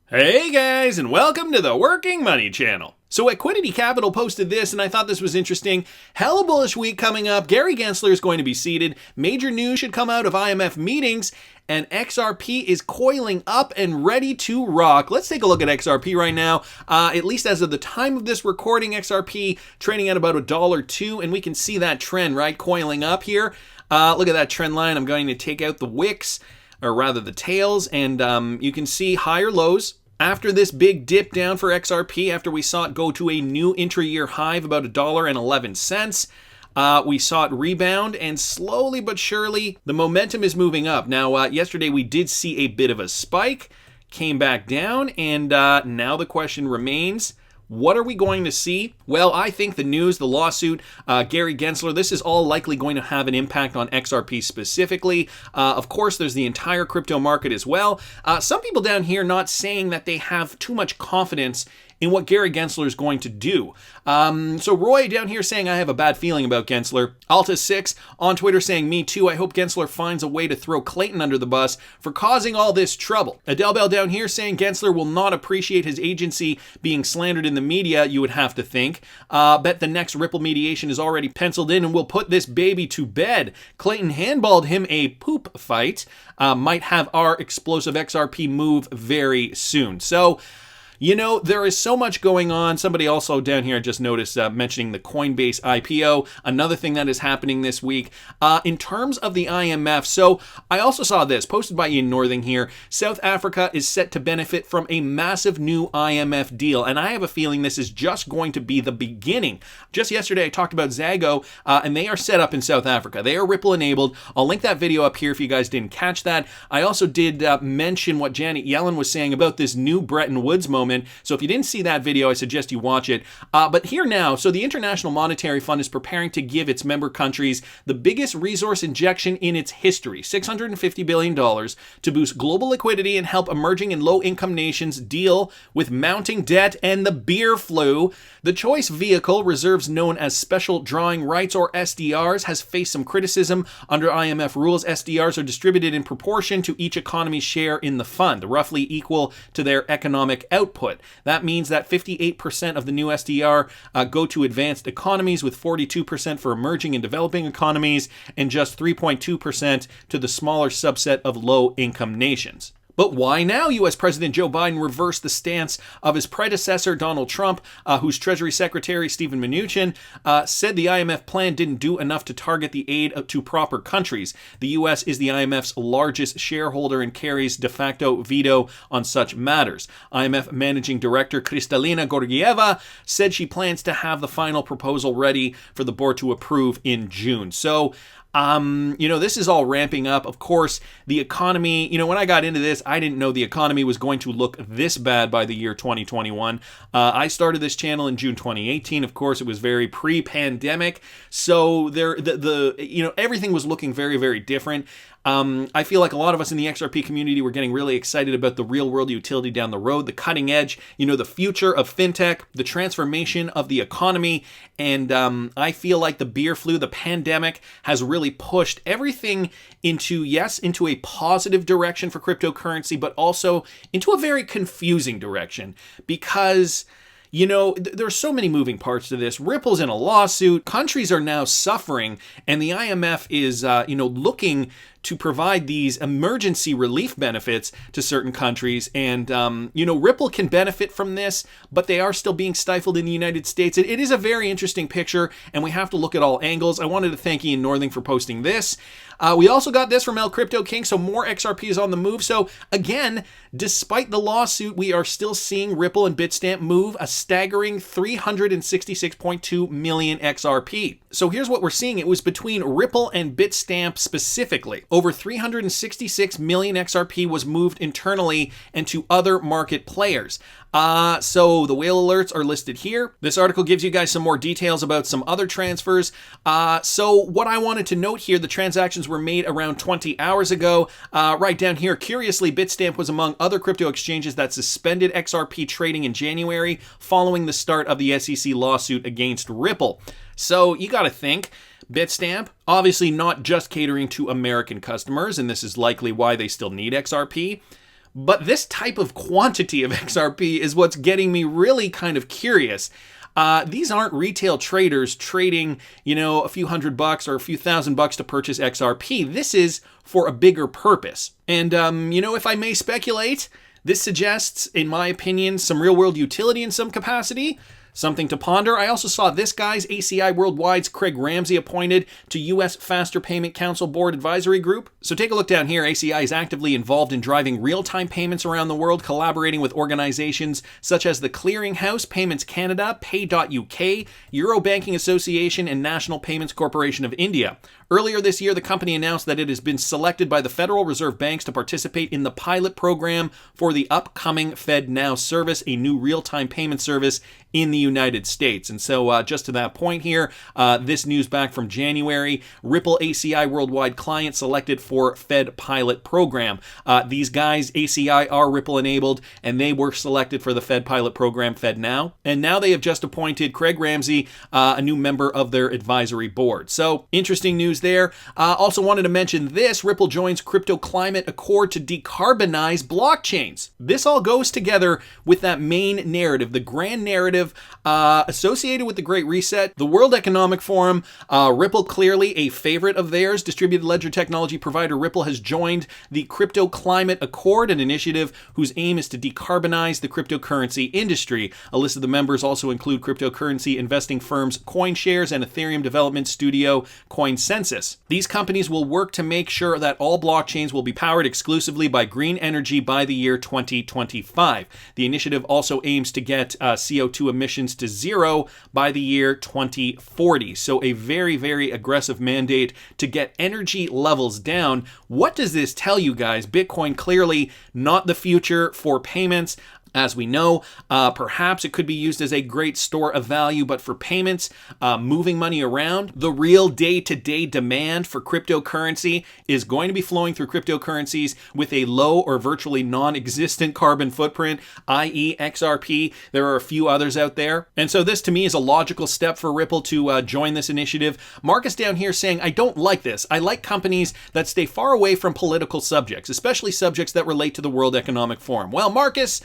Hey guys, and welcome to the Working Money Channel. So Equinity Capital posted this, and I thought this was interesting. Hella bullish week coming up. Gary Gensler is going to be seated. Major news should come out of IMF meetings, and XRP is coiling up and ready to rock. Let's take a look at XRP right now. At least as of the time of this recording, XRP trading at about $1.02, and we can see that trend, right? Coiling up here. Look at that trend line. I'm going to take out the wicks, or rather the tails, and you can see higher lows. After this big dip down for XRP, after we saw it go to a new intra-year high of about $1.11, we saw it rebound, and slowly but surely, the momentum is moving up. Now, yesterday we did see a bit of a spike, came back down, and now the question remains, what are we going to see? Well, I think the news, the lawsuit, Gary Gensler, this is all likely going to have an impact on XRP specifically. Of course, there's the entire crypto market as well. Some people down here not saying that they have too much confidence in what Gary Gensler is going to do. So Roy down here saying, I have a bad feeling about Gensler. Alta6 on Twitter saying, me too. I hope Gensler finds a way to throw Clayton under the bus for causing all this trouble. Adele Bell down here saying, Gensler will not appreciate his agency being slandered in the media, you would have to think. Bet the next Ripple mediation is already penciled in and will put this baby to bed. Clayton handballed him a poop fight. Might have our explosive XRP move very soon. So, you know, there is so much going on. Somebody also down here, I just noticed, mentioning the Coinbase IPO, another thing that is happening this week. In terms of the IMF, so I also saw this, posted by Ian Northing here. South Africa is set to benefit from a massive new IMF deal, and I have a feeling this is just going to be the beginning. Just yesterday, I talked about Zago, and they are set up in South Africa. They are Ripple-enabled. I'll link that video up here if you guys didn't catch that. I also did mention what Janet Yellen was saying about this new Bretton Woods moment. So if you didn't see that video, I suggest you watch it. But here now, so the International Monetary Fund is preparing to give its member countries the biggest resource injection in its history, $650 billion, to boost global liquidity and help emerging and low-income nations deal with mounting debt and the beer flu. The choice vehicle, reserves known as Special Drawing Rights, or SDRs, has faced some criticism. Under IMF rules, SDRs are distributed in proportion to each economy's share in the fund, roughly equal to their economic output. That means that 58% of the new SDR go to advanced economies, with 42% for emerging and developing economies, and just 3.2% to the smaller subset of low-income nations. But why now? U.S. President Joe Biden reversed the stance of his predecessor, Donald Trump, whose Treasury Secretary, Steven Mnuchin, said the IMF plan didn't do enough to target the aid to proper countries. The U.S. is the IMF's largest shareholder and carries de facto veto on such matters. IMF Managing Director Kristalina Georgieva said she plans to have the final proposal ready for the board to approve in June. So, this is all ramping up. Of course, the economy, when I got into this, I didn't know the economy was going to look this bad by the year 2021. I started this channel in June 2018. Of course, it was very pre-pandemic. So everything was looking very, very different. I feel like a lot of us in the XRP community were getting really excited about the real world utility down the road, the cutting edge, the future of fintech, the transformation of the economy. And I feel like the beer flu, the pandemic, has really pushed everything into a positive direction for cryptocurrency, but also into a very confusing direction, because there's so many moving parts to this. Ripple's in a lawsuit. Countries are now suffering, and the IMF is, looking to provide these emergency relief benefits to certain countries. And, Ripple can benefit from this, but they are still being stifled in the United States. It is a very interesting picture, and we have to look at all angles. I wanted to thank Ian Northing for posting this. We also got this from El Crypto King, so more XRP is on the move. So again, despite the lawsuit, we are still seeing Ripple and Bitstamp move a staggering 366.2 million XRP. So here's what we're seeing. It was between Ripple and Bitstamp specifically. Over 366 million XRP was moved internally and to other market players. So the whale alerts are listed here. This article gives you guys some more details about some other transfers. So what I wanted to note here, the transactions were made around 20 hours ago. Right down here, curiously, Bitstamp was among other crypto exchanges that suspended XRP trading in January following the start of the SEC lawsuit against Ripple. So you got to think, Bitstamp, obviously not just catering to American customers, and this is likely why they still need XRP, But this type of quantity of XRP is what's getting me really kind of curious. These aren't retail traders trading, a few $100 or a few $1,000 to purchase XRP. This is for a bigger purpose. And, if I may speculate, this suggests, in my opinion, some real-world utility in some capacity. Something to ponder. I also saw this guy's ACI Worldwide's Craig Ramsey appointed to U.S. Faster Payment Council Board Advisory Group. So take a look down here. ACI is actively involved in driving real-time payments around the world, collaborating with organizations such as the Clearinghouse, Payments Canada, Pay.UK, Euro Banking Association, and National Payments Corporation of India. Earlier this year, the company announced that it has been selected by the Federal Reserve Banks to participate in the pilot program for the upcoming FedNow service, a new real-time payment service in the United States. And so just to that point here, this news back from January, Ripple ACI Worldwide client selected for Fed pilot program. These guys, ACI, are Ripple enabled, and they were selected for the Fed pilot program, FedNow. And now they have just appointed Craig Ramsey, a new member of their advisory board. So interesting news there. Also wanted to mention this. Ripple joins Crypto Climate Accord to decarbonize blockchains. This all goes together with that main narrative, the grand narrative associated with the Great Reset, the World Economic Forum. Ripple, clearly a favorite of theirs. Distributed ledger technology provider Ripple has joined the Crypto Climate Accord, an initiative whose aim is to decarbonize the cryptocurrency industry. A list of the members also include cryptocurrency investing firms CoinShares and Ethereum development studio CoinSensus. These companies will work to make sure that all blockchains will be powered exclusively by green energy by the year 2025. The initiative also aims to get CO2 emissions to zero by the year 2040. So a very, very aggressive mandate to get energy levels down. What does this tell you guys? Bitcoin clearly not the future for payments. As we know, perhaps it could be used as a great store of value, but for payments, moving money around, the real day-to-day demand for cryptocurrency is going to be flowing through cryptocurrencies with a low or virtually non-existent carbon footprint, i.e. XRP. There are a few others out there. And so this to me is a logical step for Ripple to join this initiative. Marcus down here saying, I don't like this. I like companies that stay far away from political subjects, especially subjects that relate to the World Economic Forum. Well, Marcus,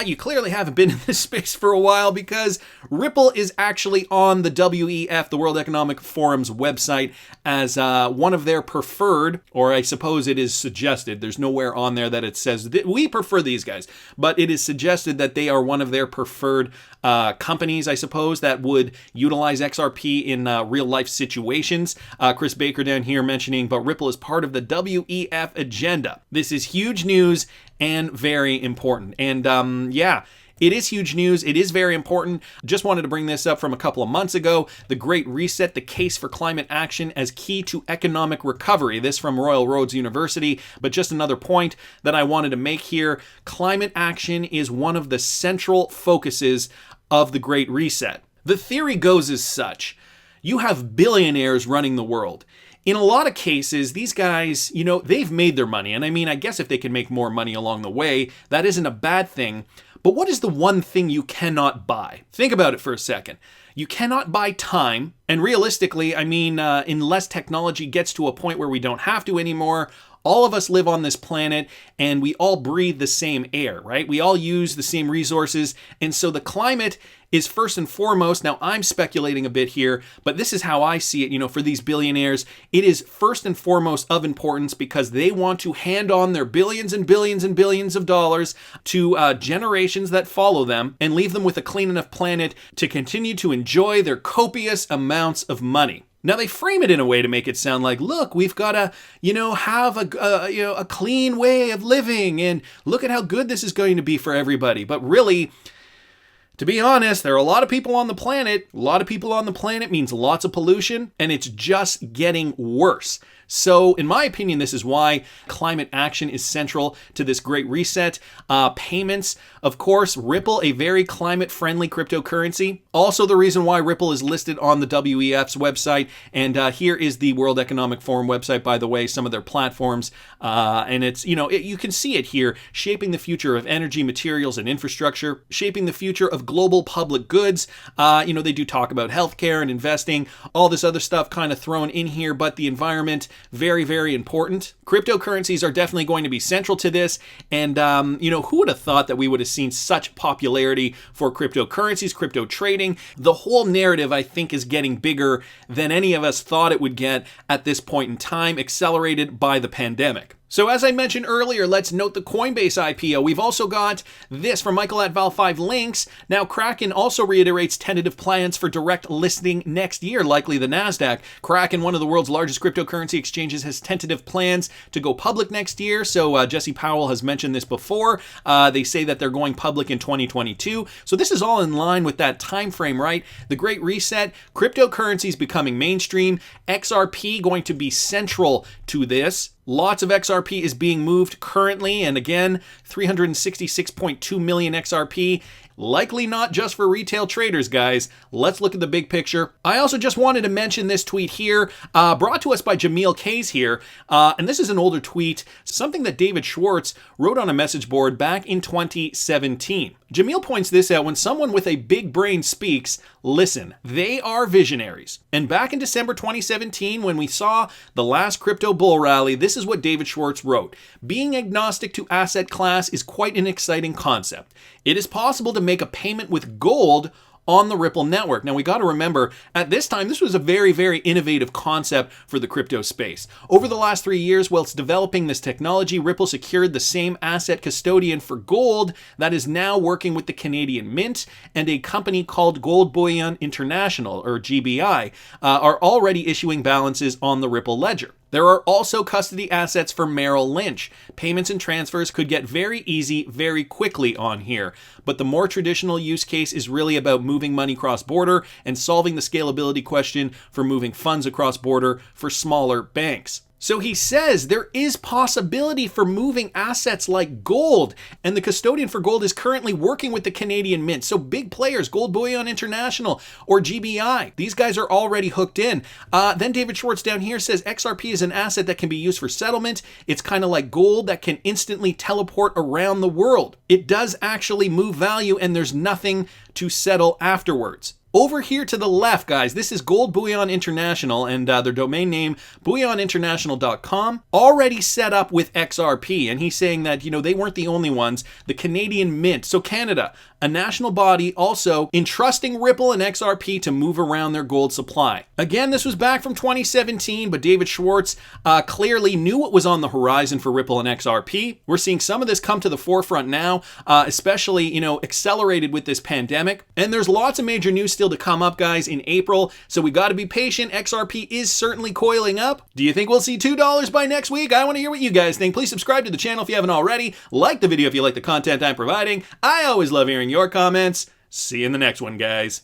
you clearly haven't been in this space for a while, because Ripple is actually on the WEF, the World Economic Forum's website, as one of their preferred, or I suppose it is suggested. There's nowhere on there that it says that we prefer these guys, but it is suggested that they are one of their preferred companies, I suppose, that would utilize XRP in real life situations. Chris Baker down here mentioning, but Ripple is part of the WEF agenda. This is huge news and very important. And it is huge news. It is very important. Just wanted to bring this up from a couple of months ago. The Great Reset, the case for climate action as key to economic recovery. This from Royal Roads University. But just another point that I wanted to make here. Climate action is one of the central focuses of the Great Reset. The theory goes as such. You have billionaires running the world. In a lot of cases, these guys, they've made their money. And I mean, I guess if they can make more money along the way, that isn't a bad thing. But what is the one thing you cannot buy? Think about it for a second. You cannot buy time. And realistically, I mean, unless technology gets to a point where we don't have to anymore, all of us live on this planet and we all breathe the same air, right? We all use the same resources. And so the climate is first and foremost, now I'm speculating a bit here, but this is how I see it, for these billionaires. It is first and foremost of importance because they want to hand on their billions and billions and billions of dollars to generations that follow them and leave them with a clean enough planet to continue to enjoy their copious amounts of money. Now they frame it in a way to make it sound like, look, we've got to, have a clean way of living, and look at how good this is going to be for everybody. But really, to be honest, there are a lot of people on the planet. A lot of people on the planet means lots of pollution, and it's just getting worse. So, in my opinion, this is why climate action is central to this Great Reset. Payments, of course, Ripple, a very climate-friendly cryptocurrency. Also the reason why Ripple is listed on the WEF's website. And here is the World Economic Forum website, by the way, some of their platforms. And it's, you can see it here, shaping the future of energy, materials, and infrastructure, shaping the future of global public goods. They do talk about healthcare and investing, all this other stuff kind of thrown in here, but the environment, very, very important. Cryptocurrencies are definitely going to be central to this. And, who would have thought that we would have seen such popularity for cryptocurrencies, crypto trading? The whole narrative, I think, is getting bigger than any of us thought it would get at this point in time, accelerated by the pandemic. So as I mentioned earlier, let's note the Coinbase IPO. We've also got this from Michael at Val5 Links. Now, Kraken also reiterates tentative plans for direct listing next year, likely the NASDAQ. Kraken, one of the world's largest cryptocurrency exchanges, has tentative plans to go public next year. So Jesse Powell has mentioned this before. They say that they're going public in 2022. So this is all in line with that time frame, right? The Great Reset, cryptocurrencies becoming mainstream, XRP going to be central to this. Lots of XRP is being moved currently, and again, 366.2 million XRP. Likely not just for retail traders, guys. Let's look at the big picture. I also just wanted to mention this tweet here, brought to us by Jameel Kays here, and this is an older tweet, something that David Schwartz wrote on a message board back in 2017. Jameel points this out: when someone with a big brain speaks, listen, they are visionaries. And back in December 2017, when we saw the last crypto bull rally, this is what David Schwartz wrote: being agnostic to asset class is quite an exciting concept. It is possible to make a payment with gold on the Ripple network. Now, we got to remember, at this time, this was a very, very innovative concept for the crypto space. Over the last 3 years, whilst developing this technology, Ripple secured the same asset custodian for gold that is now working with the Canadian Mint, and a company called Gold Bullion International, or GBI, are already issuing balances on the Ripple ledger. There are also custody assets for Merrill Lynch. Payments and transfers could get very easy very quickly on here, but the more traditional use case is really about moving money cross-border and solving the scalability question for moving funds across border for smaller banks. So he says there is possibility for moving assets like gold, and the custodian for gold is currently working with the Canadian Mint. So big players, Gold Bullion International or GBI, these guys are already hooked in. Then David Schwartz down here says XRP is an asset that can be used for settlement. It's kind of like gold that can instantly teleport around the world. It does actually move value, and there's nothing to settle afterwards. Over here to the left, guys, this is Gold Bullion International, and their domain name, bullioninternational.com, already set up with XRP. And he's saying that, they weren't the only ones. The Canadian Mint, so Canada, a national body, also entrusting Ripple and XRP to move around their gold supply. Again, this was back from 2017, but David Schwartz clearly knew what was on the horizon for Ripple and XRP. We're seeing some of this come to the forefront now, especially, accelerated with this pandemic. And there's lots of major news still to come up, guys, in April, so we got to be patient. XRP is certainly coiling up. Do you think we'll see $2 by next week? I want to hear what you guys think. Please subscribe to the channel if you haven't already. Like the video if you like the content I'm providing. I always love hearing your comments. See you in the next one, guys.